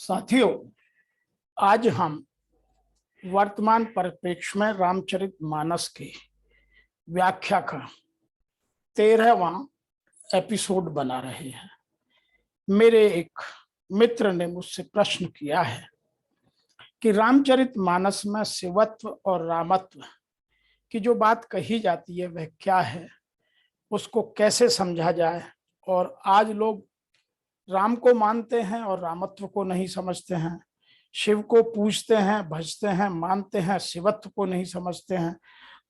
साथियों, आज हम वर्तमान परिप्रेक्ष्य में रामचरितमानस की व्याख्या का 13वां एपिसोड बना रहे हैं। मेरे एक मित्र ने मुझसे प्रश्न किया है कि रामचरितमानस में शिवत्व और रामत्व की जो बात कही जाती है वह क्या है, उसको कैसे समझा जाए। और आज लोग राम को मानते हैं और रामत्व को नहीं समझते हैं, शिव को पूजते हैं, भजते हैं, मानते हैं, शिवत्व को नहीं समझते हैं।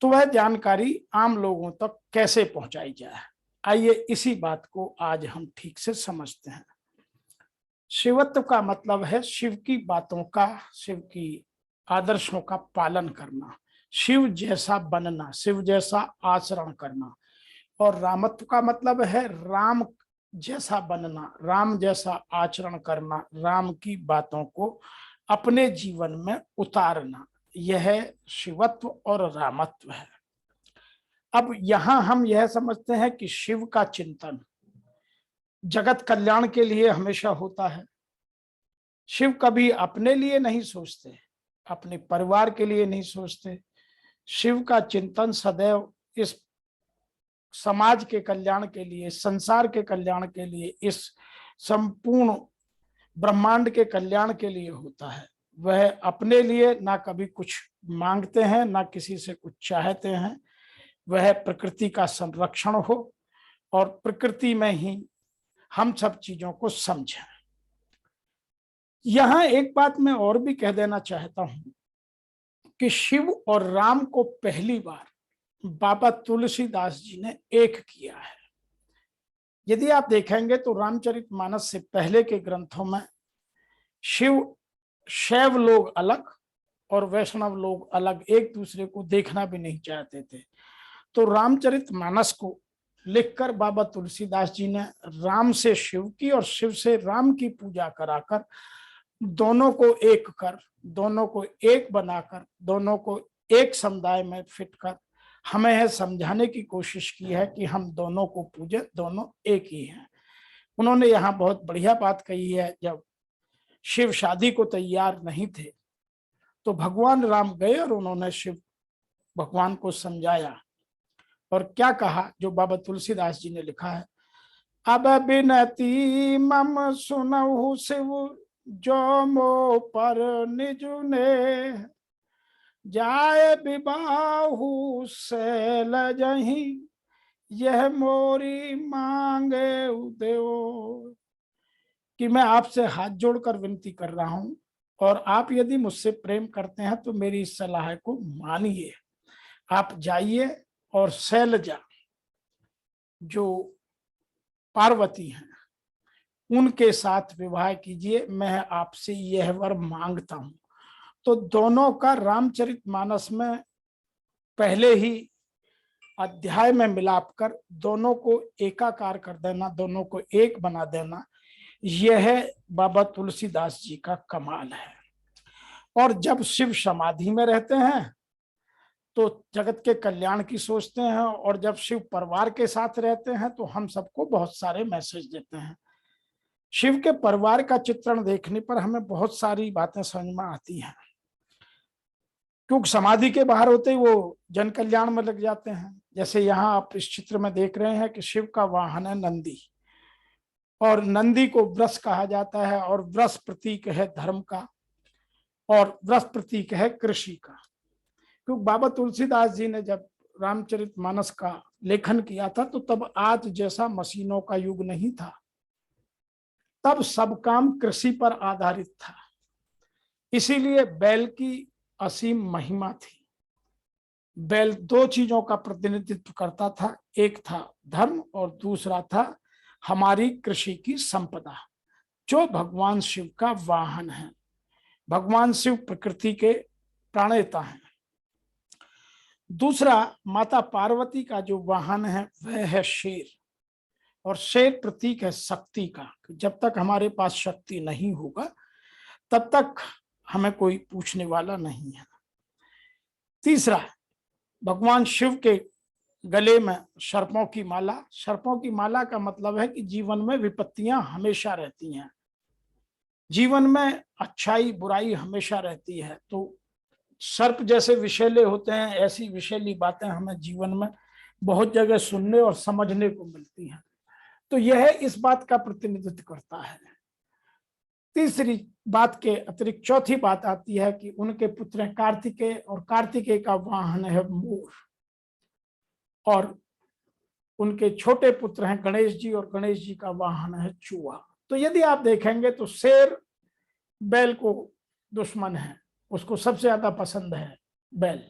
तो वह जानकारी आम लोगों तक कैसे पहुंचाई जाए, आइए इसी बात को आज हम ठीक से समझते हैं। शिवत्व का मतलब है शिव की बातों का, शिव की आदर्शों का पालन करना, शिव जैसा बनना, शिव जैसा आचरण करना। और रामत्व का मतलब है राम जैसा बनना, राम जैसा आचरण करना, राम की बातों को अपने जीवन में उतारना। यह शिवत्व और रामत्व है। अब यहां हम यह समझते हैं कि शिव का चिंतन जगत कल्याण के लिए हमेशा होता है। शिव कभी अपने लिए नहीं सोचते, अपने परिवार के लिए नहीं सोचते। शिव का चिंतन सदैव इस समाज के कल्याण के लिए, संसार के कल्याण के लिए, इस संपूर्ण ब्रह्मांड के कल्याण के लिए होता है। वह अपने लिए ना कभी कुछ मांगते हैं, ना किसी से कुछ चाहते हैं। वह प्रकृति का संरक्षण हो और प्रकृति में ही हम सब चीजों को समझें। यहां एक बात मैं और भी कह देना चाहता हूं कि शिव और राम को पहली बार बाबा तुलसीदास जी ने एक किया है। यदि आप देखेंगे तो रामचरितमानस से पहले के ग्रंथों में शिव, शैव लोग अलग और वैष्णव लोग अलग, एक दूसरे को देखना भी नहीं चाहते थे। तो रामचरितमानस को लिखकर बाबा तुलसीदास जी ने राम से शिव की और शिव से राम की पूजा कराकर दोनों को एक कर, दोनों को एक बनाकर, दोनों को एक समुदाय में फिट कर हमें यह समझाने की कोशिश की है कि हम दोनों को पूजे, दोनों एक ही हैं। उन्होंने यहाँ बहुत बढ़िया बात कही है। जब शिव शादी को तैयार नहीं थे तो भगवान राम गए और उन्होंने शिव भगवान को समझाया और क्या कहा, जो बाबा तुलसीदास जी ने लिखा है। अब बिनती मम सुनहु शिव जो मो पर निजुने, जाए विबाहु सैल जही यह मोरी मांगे उदयो। कि मैं आपसे हाथ जोड़कर विनती कर रहा हूं और आप यदि मुझसे प्रेम करते हैं तो मेरी इस सलाह को मानिए। आप जाइए और शैलजा जो पार्वती हैं उनके साथ विवाह कीजिए, मैं आपसे यह वर मांगता हूं। तो दोनों का रामचरितमानस में पहले ही अध्याय में मिलाप कर दोनों को एकाकार कर देना, दोनों को एक बना देना, यह बाबा तुलसीदास जी का कमाल है। और जब शिव समाधि में रहते हैं तो जगत के कल्याण की सोचते हैं, और जब शिव परिवार के साथ रहते हैं तो हम सबको बहुत सारे मैसेज देते हैं। शिव के परिवार का चित्रण देखने पर हमें बहुत सारी बातें समझ में आती हैं, क्योंकि समाधि के बाहर होते ही वो जन कल्याण में लग जाते हैं। जैसे यहाँ आप इस चित्र में देख रहे हैं कि शिव का वाहन है नंदी, और नंदी को वृष कहा जाता है, और वृष प्रतीक है धर्म का, और वृष प्रतीक है कृषि का। क्योंकि बाबा तुलसीदास जी ने जब रामचरितमानस का लेखन किया था तो तब आज जैसा मशीनों का युग नहीं था, तब सब काम कृषि पर आधारित था। इसीलिए बैल की असीम महिमा थी। बैल दो चीजों का प्रतिनिधित्व करता था, एक था धर्म और दूसरा था हमारी कृषि की संपदा, जो भगवान शिव का वाहन है। भगवान शिव प्रकृति के प्राणेता हैं। दूसरा, माता पार्वती का जो वाहन है वह है शेर, और शेर प्रतीक है शक्ति का। जब तक हमारे पास शक्ति नहीं होगा तब तक हमें कोई पूछने वाला नहीं है। तीसरा, भगवान शिव के गले में सर्पों की माला। सर्पों की माला का मतलब है कि जीवन में विपत्तियां हमेशा रहती हैं। जीवन में अच्छाई बुराई हमेशा रहती है। तो सर्प जैसे विषैले होते हैं, ऐसी विषैली बातें हमें जीवन में बहुत जगह सुनने और समझने को मिलती हैं। तो यह इस बात का प्रतिनिधित्व करता है। तीसरी बात के अतिरिक्त चौथी बात आती है कि उनके पुत्र हैं कार्तिकेय, और कार्तिकेय का वाहन है मोर, और उनके छोटे पुत्र हैं गणेश जी, और गणेश जी का वाहन है चूहा। तो यदि आप देखेंगे तो शेर बैल को दुश्मन है, उसको सबसे ज्यादा पसंद है बैल।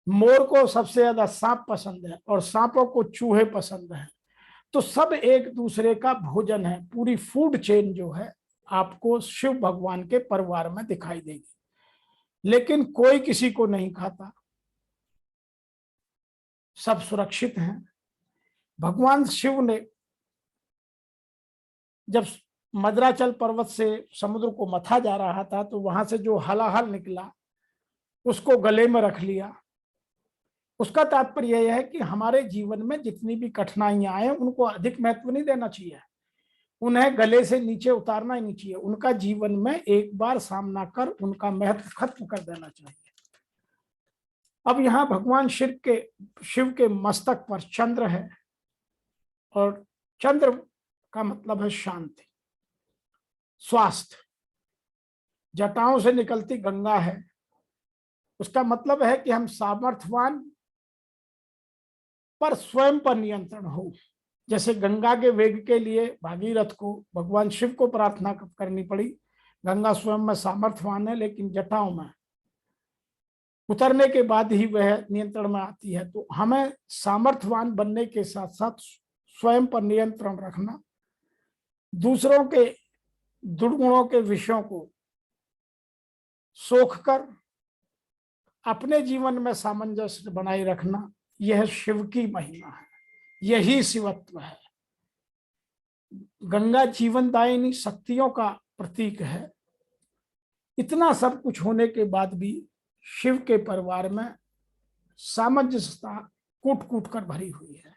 मोर को सबसे ज्यादा सांप पसंद है, और सांपों को चूहे पसंद है। तो सब एक दूसरे का भोजन है। पूरी फूड चेन जो है आपको शिव भगवान के परिवार में दिखाई देगी, लेकिन कोई किसी को नहीं खाता, सब सुरक्षित हैं। भगवान शिव ने जब मद्राचल पर्वत से समुद्र को मथा जा रहा था, तो वहां से जो हलाहल निकला उसको गले में रख लिया। उसका तात्पर्य यह है कि हमारे जीवन में जितनी भी कठिनाइयां आए उनको अधिक महत्व नहीं देना चाहिए, उन्हें गले से नीचे उतारना ही नहीं चाहिए। उनका जीवन में एक बार सामना कर उनका महत्व खत्म कर देना चाहिए। अब यहाँ भगवान शिव के मस्तक पर चंद्र है, और चंद्र का मतलब है शांति, स्वास्थ्य। जटाओं से निकलती गंगा है, उसका मतलब है कि हम सामर्थ्यवान पर स्वयं पर नियंत्रण हो। जैसे गंगा के वेग के लिए भागीरथ को भगवान शिव को प्रार्थना करनी पड़ी। गंगा स्वयं में सामर्थ्यवान है, लेकिन जटाओं में उतरने के बाद ही वह नियंत्रण में आती है। तो हमें सामर्थ्यवान बनने के साथ साथ स्वयं पर नियंत्रण रखना, दूसरों के दुर्गुणों के विषयों को सोख कर अपने जीवन में सामंजस्य बनाए रखना, यह शिव की महिमा है, यही शिवत्व है। गंगा जीवनदायिनी शक्तियों का प्रतीक है। इतना सब कुछ होने के बाद भी शिव के परिवार में सामंजस्यता कूट कूट कर भरी हुई है।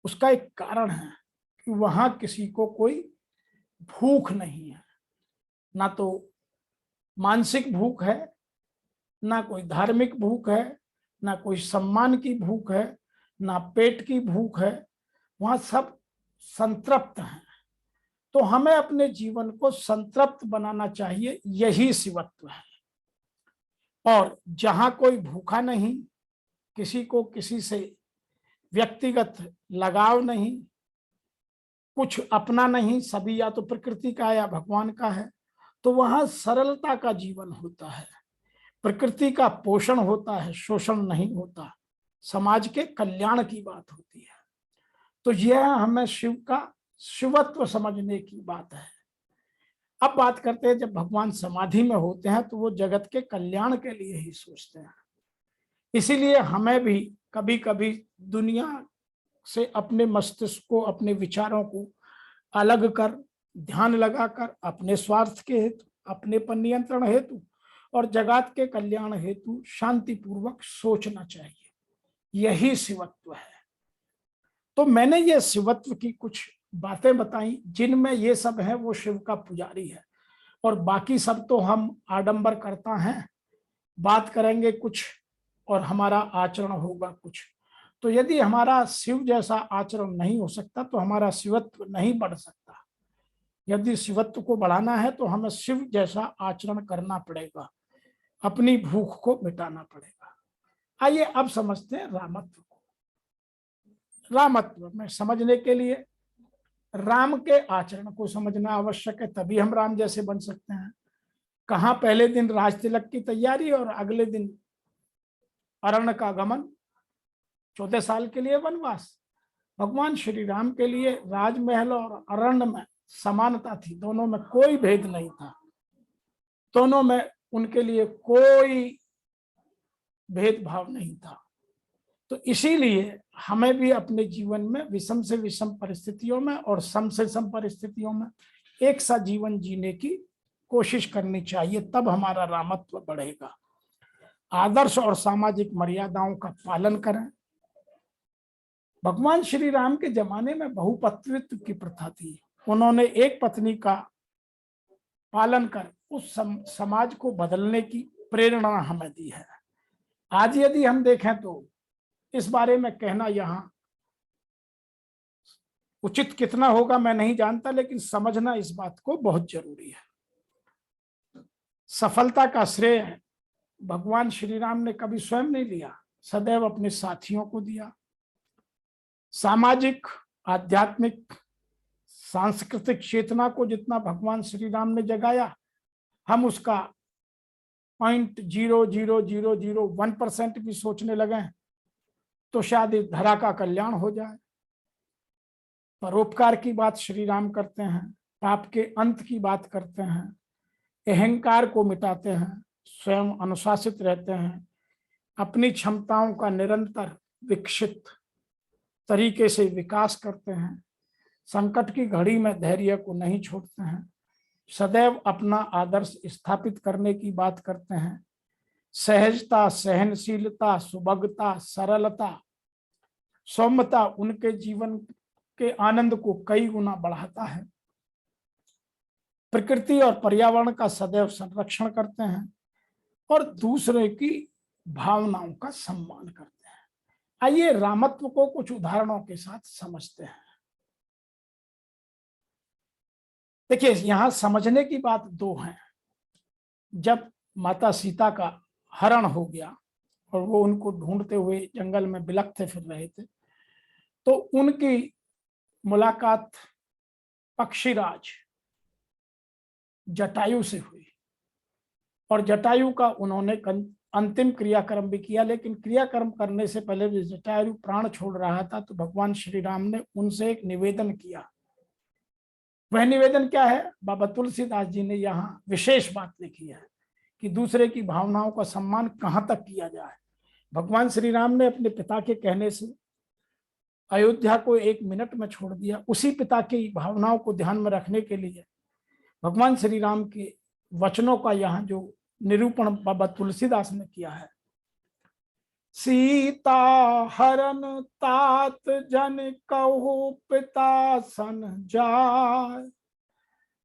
उसका एक कारण है कि वहां किसी को कोई भूख नहीं है, ना तो मानसिक भूख है, ना कोई धार्मिक भूख है, ना कोई सम्मान की भूख है, ना पेट की भूख है। वहां सब संतृप्त हैं। तो हमें अपने जीवन को संतृप्त बनाना चाहिए, यही शिवत्व है। और जहां कोई भूखा नहीं, किसी को किसी से व्यक्तिगत लगाव नहीं, कुछ अपना नहीं, सभी या तो प्रकृति का या भगवान का है, तो वहां सरलता का जीवन होता है, प्रकृति का पोषण होता है, शोषण नहीं होता, समाज के कल्याण की बात होती है। तो यह हमें शिव का शिवत्व समझने की बात है। अब बात करते हैं, जब भगवान समाधि में होते हैं तो वो जगत के कल्याण के लिए ही सोचते हैं। इसीलिए हमें भी कभी कभी दुनिया से अपने मस्तिष्क को, अपने विचारों को अलग कर, ध्यान लगाकर अपने स्वार्थ के हेतु, अपने पर नियंत्रण हेतु और जगत के कल्याण हेतु शांतिपूर्वक सोचना चाहिए। यही शिवत्व है। तो मैंने ये शिवत्व की कुछ बातें बताई, जिनमें ये सब है वो शिव का पुजारी है, और बाकी सब तो हम आडंबर करता हैं, बात करेंगे कुछ और हमारा आचरण होगा कुछ। तो यदि हमारा शिव जैसा आचरण नहीं हो सकता तो हमारा शिवत्व नहीं बढ़ सकता। यदि शिवत्व को बढ़ाना है तो हमें शिव जैसा आचरण करना पड़ेगा, अपनी भूख को मिटाना पड़ेगा। आइए अब समझते हैं रामत्व को। रामत्व में समझने के लिए राम के आचरण को समझना आवश्यक है, तभी हम राम जैसे बन सकते हैं। कहाँ पहले दिन राज तिलक की तैयारी और अगले दिन अरण्य का गमन, 14 साल के लिए वनवास। भगवान श्री राम के लिए राजमहल और अरण्य में समानता थी, दोनों में कोई भेद नहीं था, दोनों में उनके लिए कोई भेदभाव नहीं था। तो इसीलिए हमें भी अपने जीवन में विषम से विषम परिस्थितियों में और सम से सम परिस्थितियों में एक सा जीवन जीने की कोशिश करनी चाहिए, तब हमारा रामत्व बढ़ेगा। आदर्श और सामाजिक मर्यादाओं का पालन करें। भगवान श्री राम के जमाने में बहुपत्नित्व की प्रथा थी, उन्होंने एक पत्नी का पालन कर उस समाज को बदलने की प्रेरणा हमें दी है। आज यदि हम देखें तो इस बारे में कहना यहाँ उचित कितना होगा मैं नहीं जानता, लेकिन समझना इस बात को बहुत जरूरी है। सफलता का श्रेय भगवान श्री राम ने कभी स्वयं नहीं लिया, सदैव अपने साथियों को दिया। सामाजिक, आध्यात्मिक, सांस्कृतिक चेतना को जितना भगवान श्री राम ने जगाया, हम उसका 0.00001% भी सोचने लगे तो शायद इस धरा का कल्याण हो जाए। परोपकार की बात श्री राम करते हैं, पाप के अंत की बात करते हैं, अहंकार को मिटाते हैं, स्वयं अनुशासित रहते हैं, अपनी क्षमताओं का निरंतर विकसित तरीके से विकास करते हैं, संकट की घड़ी में धैर्य को नहीं छोड़ते हैं, सदैव अपना आदर्श स्थापित करने की बात करते हैं। सहजता, सहनशीलता, सुभगता, सरलता, सौम्यता उनके जीवन के आनंद को कई गुना बढ़ाता है। प्रकृति और पर्यावरण का सदैव संरक्षण करते हैं और दूसरे की भावनाओं का सम्मान करते हैं। आइए रामत्व को कुछ उदाहरणों के साथ समझते हैं। देखिए, यहां समझने की बात दो है। जब माता सीता का हरण हो गया और वो उनको ढूंढते हुए जंगल में बिलखते फिर रहे थे, तो उनकी मुलाकात पक्षीराज जटायु से हुई और जटायु का उन्होंने अंतिम क्रियाक्रम भी किया। लेकिन क्रियाक्रम करने से पहले जटायु प्राण छोड़ रहा था तो भगवान श्री राम ने उनसे एक निवेदन किया। वह निवेदन क्या है? बाबा तुलसीदास जी ने यहाँ विशेष बात लिखी है कि दूसरे की भावनाओं का सम्मान कहाँ तक किया जाए। भगवान श्री राम ने अपने पिता के कहने से अयोध्या को 1 मिनट में छोड़ दिया। उसी पिता की भावनाओं को ध्यान में रखने के लिए भगवान श्री राम के वचनों का यहाँ जो निरूपण बाबा तुलसीदास ने किया है। सीता हरन तात जन कहु पिता सन जाय,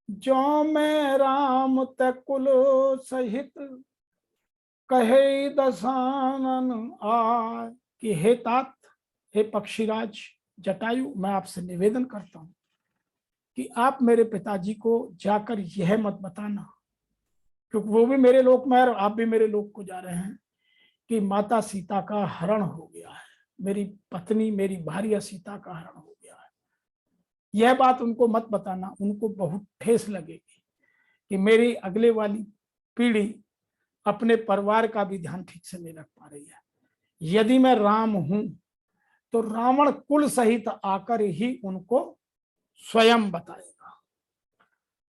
जो मैं राम तकुल सहित कहे दशानन आय। कि हे तात, हे पक्षीराज जटायु, मैं आपसे निवेदन करता हूं कि आप मेरे पिताजी को जाकर यह मत बताना, क्योंकि वो भी मेरे लोक में है और आप भी मेरे लोक को जा रहे हैं, कि माता सीता का हरण हो गया है, मेरी पत्नी, मेरी भार्या सीता का हरण हो गया है। यह बात उनको मत बताना, उनको बहुत ठेस लगेगी कि मेरी अगले वाली पीढ़ी अपने परिवार का भी ध्यान ठीक से नहीं रख पा रही है। यदि मैं राम हूं तो रावण कुल सहित आकर ही उनको स्वयं बताएगा।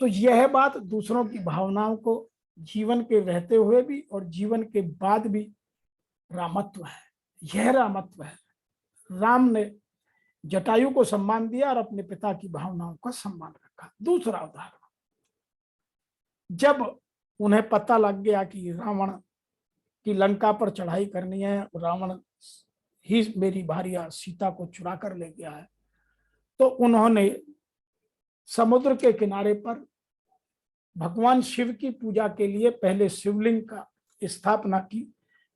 तो यह बात दूसरों की भावनाओं को जीवन के रहते हुए भी और जीवन के बाद भी रामत्व है। यह रामत्व है। राम ने जटायु को सम्मान दिया और अपने पिता की भावनाओं का सम्मान रखा। दूसरा उदाहरण, जब उन्हें पता लग गया कि रावण की लंका पर चढ़ाई करनी है, रावण ही मेरी भार्या सीता को चुरा कर ले गया है, तो उन्होंने समुद्र के किनारे पर भगवान शिव की पूजा के लिए पहले शिवलिंग का स्थापना की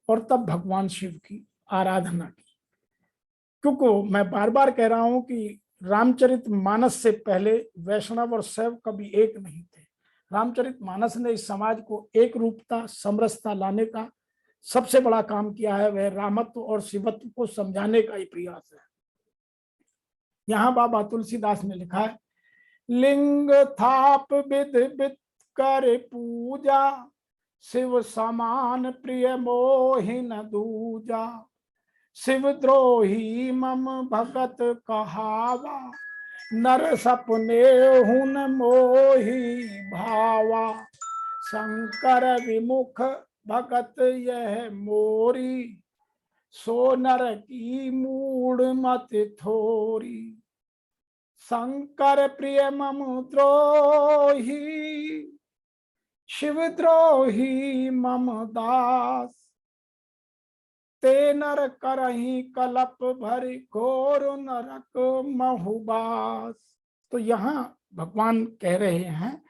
और तब भगवान शिव की आराधना की। क्योंकि मैं बार बार कह रहा हूं कि रामचरितमानस से पहले वैष्णव और शैव कभी एक नहीं थे। रामचरितमानस ने इस समाज को एक रूपता, समरसता लाने का सबसे बड़ा काम किया है। वह रामत्व और शिवत्व को समझाने का ही प्रयास है। यहाँ बाबा तुलसीदास ने लिखा है, लिंग थाप विध विद कर पूजा, शिव समान प्रिय मोहि न दूजा। शिव द्रोही मम भगत कहावा, नर सपने हुन मोहि भावा। शंकर विमुख भगत यह मोरी, सो नर की मूड मत थोरी। शंकर प्रिय मम द्रोही, शिव द्रोही मम दास। ते नर करही कलप भरि, घोर नरक महुबास। तो यहाँ भगवान कह रहे हैं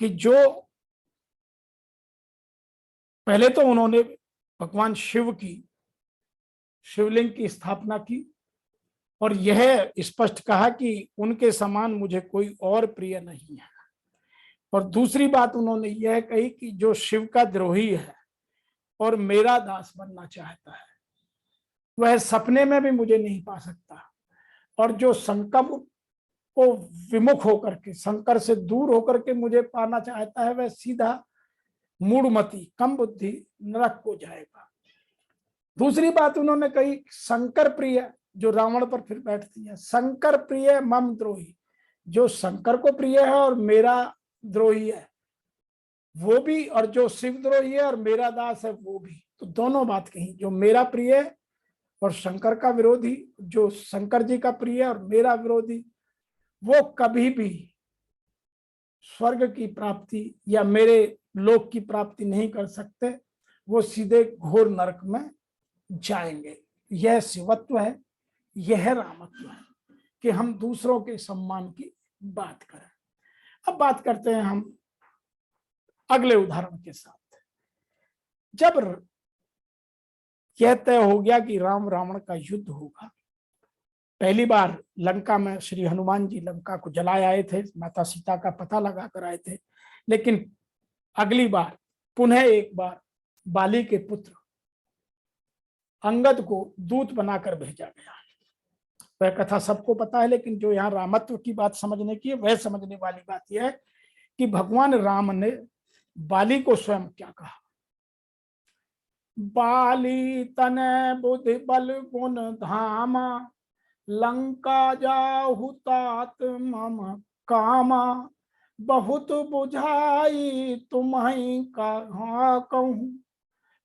कि जो पहले तो उन्होंने भगवान शिव की शिवलिंग की स्थापना की और यह स्पष्ट कहा कि उनके समान मुझे कोई और प्रिय नहीं है। और दूसरी बात उन्होंने यह कही कि जो शिव का द्रोही है और मेरा दास बनना चाहता है वह सपने में भी मुझे नहीं पा सकता, और जो शंकर को विमुख होकर के, शंकर से दूर होकर के मुझे पाना चाहता है वह सीधा मूढ़मती कम बुद्धि नरक को जाएगा। दूसरी बात उन्होंने कही, शंकर प्रिय जो रावण पर फिर बैठती है, शंकर प्रिय मम द्रोही, जो शंकर को प्रिय है और मेरा द्रोही है वो भी, और जो शिव द्रोही है और मेरा दास है वो भी। तो दोनों बात कही, जो मेरा प्रिय और शंकर का विरोधी, जो शंकर जी का प्रिय और मेरा विरोधी, वो कभी भी स्वर्ग की प्राप्ति या मेरे लोक की प्राप्ति नहीं कर सकते, वो सीधे घोर नरक में जाएंगे। यह शिवत्व है, यह रामत्व है कि हम दूसरों के सम्मान की बात करें। अब बात करते हैं हम अगले उदाहरण के साथ। जब यह तय हो गया कि राम रावण का युद्ध होगा, पहली बार लंका में श्री हनुमान जी लंका को जलाए आए थे, माता सीता का पता लगा कर आए थे, लेकिन अगली बार पुनः एक बार बाली के पुत्र अंगद को दूत बनाकर भेजा गया। वह कथा सबको पता है, लेकिन जो यहाँ रामत्व की बात समझने की है वह समझने वाली बात यह है कि भगवान राम ने बाली को स्वयं क्या कहा। बाली तने बुद्धि बल गुण धामा, लंका जाहु तात मम कामा, बहुत बुझाई तुम्हें कहा कहूँ,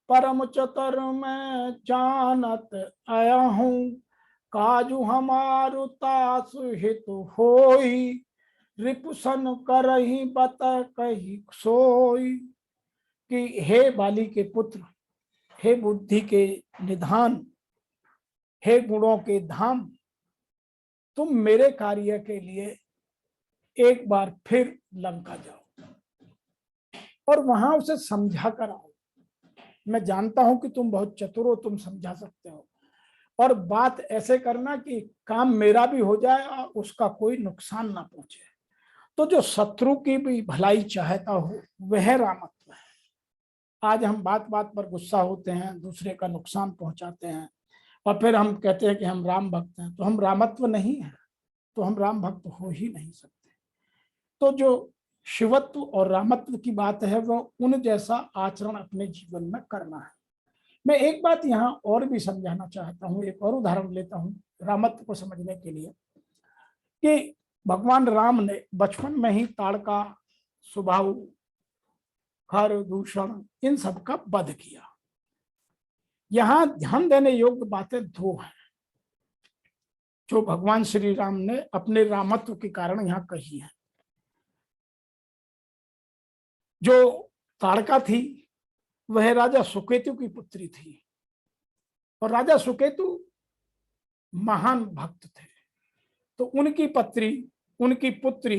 परम चतर में जानत आया हूँ, काजू हमारु तास हित होई, रिपुसन करही बत कही सोई। कि हे बाली के पुत्र, हे बुद्धि के निधान, हे गुणों के धाम, तुम मेरे कार्य के लिए एक बार फिर लंका जाओ और वहां उसे समझा कर आओ। मैं जानता हूं कि तुम बहुत चतुर हो, तुम समझा सकते हो, और बात ऐसे करना कि काम मेरा भी हो जाए और उसका कोई नुकसान ना पहुंचे। तो जो शत्रु की भी भलाई चाहता हो वह रामत्व है। आज हम बात बात पर गुस्सा होते हैं, दूसरे का नुकसान पहुंचाते हैं और फिर हम कहते हैं कि हम राम भक्त हैं, तो हम रामत्व नहीं है, तो हम राम भक्त हो ही नहीं सकते। तो जो शिवत्व और रामत्व की बात है वह उन जैसा आचरण अपने जीवन में करना है। मैं एक बात यहाँ और भी समझाना चाहता हूँ, एक और उदाहरण लेता हूँ रामत्व को समझने के लिए, कि भगवान राम ने बचपन में ही ताड़का, सुबाहु, खर, दूषण, इन सब का वध किया। यहाँ ध्यान देने योग्य बातें दो हैं जो भगवान श्री राम ने अपने रामत्व के कारण यहाँ कही है। जो ताड़का थी वह राजा सुकेतु की पुत्री थी, और राजा सुकेतु महान भक्त थे, तो उनकी पुत्री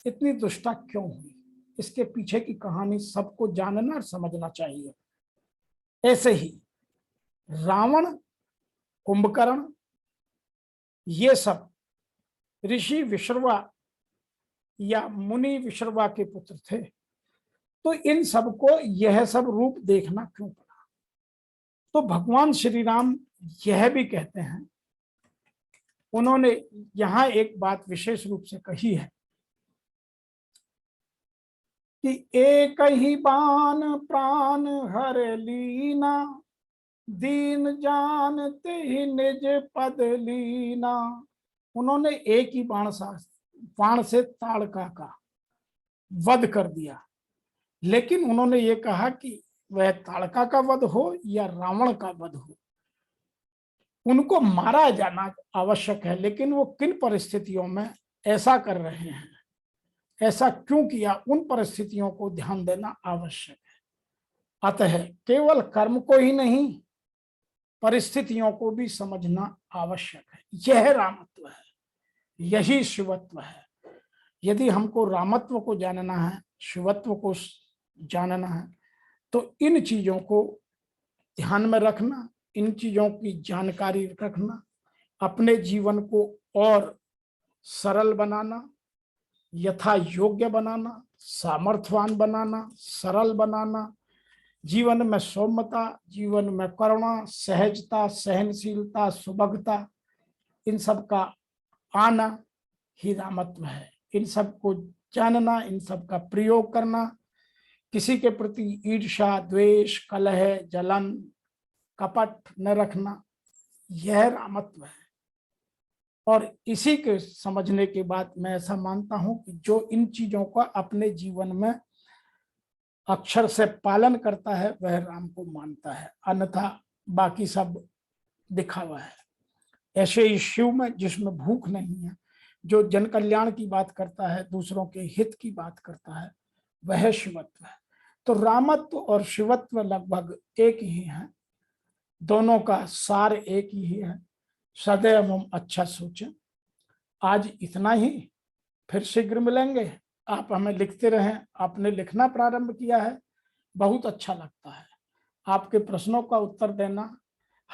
इतनी दुष्टा क्यों हुई, इसके पीछे की कहानी सबको जानना और समझना चाहिए। ऐसे ही रावण, कुंभकर्ण, ये सब ऋषि विश्रवा या मुनि विश्रवा के पुत्र थे, तो इन सबको यह सब रूप देखना क्यों पड़ा। तो भगवान श्री राम यह भी कहते हैं, उन्होंने यहां एक बात विशेष रूप से कही है कि एक ही बाण प्राण हर लीना, दीन जानते ही निज पद लीना। उन्होंने एक ही बाण से ताड़का का वध कर दिया, लेकिन उन्होंने ये कहा कि वह ताड़का का वध हो या रावण का वध हो, उनको मारा जाना आवश्यक है, लेकिन वो किन परिस्थितियों में ऐसा कर रहे हैं, ऐसा क्यों किया, उन परिस्थितियों को ध्यान देना आवश्यक है। अतः केवल कर्म को ही नहीं, परिस्थितियों को भी समझना आवश्यक है। यह रामत्व है, यही शिवत्व है। यदि हमको रामत्व को जानना है, शिवत्व को जानना है, तो इन चीजों को ध्यान में रखना, इन चीजों की जानकारी रखना, अपने जीवन को और सरल बनाना, यथा योग्य बनाना, सामर्थ्यवान बनाना, सरल बनाना, जीवन में सौम्यता, जीवन में करुणा, सहजता, सहनशीलता, सुभगता, इन सब का आना ही रामत्व है। इन सब को जानना, इन सब का प्रयोग करना, किसी के प्रति ईर्ष्या, द्वेष, कलह, जलन, कपट न रखना, यह रामत्व है। और इसी के समझने के बाद मैं ऐसा मानता हूं कि जो इन चीजों का अपने जीवन में अक्षर से पालन करता है वह राम को मानता है, अन्यथा बाकी सब दिखावा है। ऐसे ही शिव में, जिसमें भूख नहीं है, जो जन कल्याण की बात करता है, दूसरों के हित की बात करता है, वह शिवत्व है। तो रामत्व और शिवत्व लगभग एक ही है, दोनों का सार एक ही है। सदैव हम अच्छा सोचें। आज इतना ही, फिर शीघ्र मिलेंगे। आप हमें लिखते रहें। आपने लिखना प्रारंभ किया है, बहुत अच्छा लगता है। आपके प्रश्नों का उत्तर देना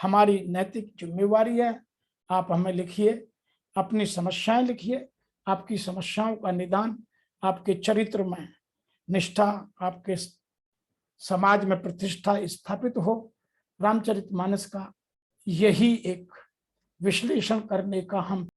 हमारी नैतिक जिम्मेवारी है। आप हमें लिखिए, अपनी समस्याएं लिखिए। आपकी समस्याओं का निदान, आपके चरित्र में निष्ठा, आपके समाज में प्रतिष्ठा स्थापित हो। रामचरितमानस का यही एक विश्लेषण करने का हम